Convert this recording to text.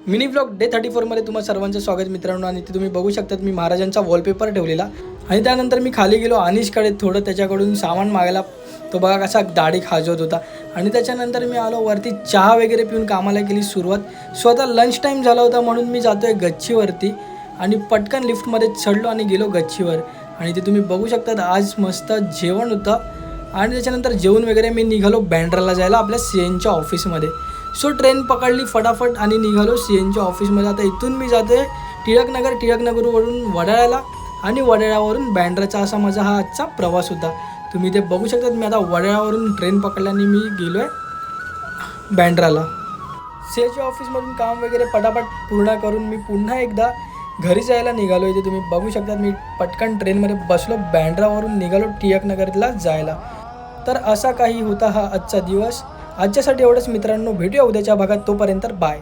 Mini blog day 34मध्ये तुम्हा सर्वांचं स्वागत मित्रांनो. आणि ते तुम्ही बघू शकतात मी महाराजांचा वॉलपेपर ठेवलेला आणि त्यानंतर मी खाली गेलो अनिशकडे थोडं त्याच्याकडून सामान मागायला. तो बघा कसा दाढी खाजवत होता. आणि त्याच्यानंतर मी आलो वरती चहा वगैरे पिऊन कामाला केली सुरुवात. स्वतः लंच टाईम झाला होता म्हणून मी जातो आहे गच्चीवरती आणि पटकन लिफ्टमध्ये चढलो आणि गेलो गच्चीवर. आणि ते तुम्ही बघू शकतात आज मस्त जेवण होतं. आणि त्याच्यानंतर जेवण वगैरे मी निघालो बँड्राला जायला आपल्या CNच्या ऑफिसमध्ये. सो ट्रेन पकडली फटाफट आणि निघालो CNच्या ऑफिसमध्ये. आता इथून मी जातो आहे टिळकनगरवरून वडाळ्याला आणि वडाळ्यावरून बँड्राचा असा माझा हा आजचा प्रवास होता. तुम्ही ते बघू शकतात मी आता वडाळ्यावरून ट्रेन पकडल्याने मी गेलो आहे बँड्राला. CNच्या ऑफिसमधून काम वगैरे पटापट पूर्ण करून मी पुन्हा एकदा घरी जायला निघालो. इथे तुम्ही बघू शकतात मी पटकन ट्रेनमध्ये बसलो बँड्रावरून निघालो टिळकनगरला जायला. तर असा काही होता हा आजचा दिवस. आजच्यासाठी एवढंच मित्रांनो. भेटूया उद्याच्या भागात. तोपर्यंत बाय.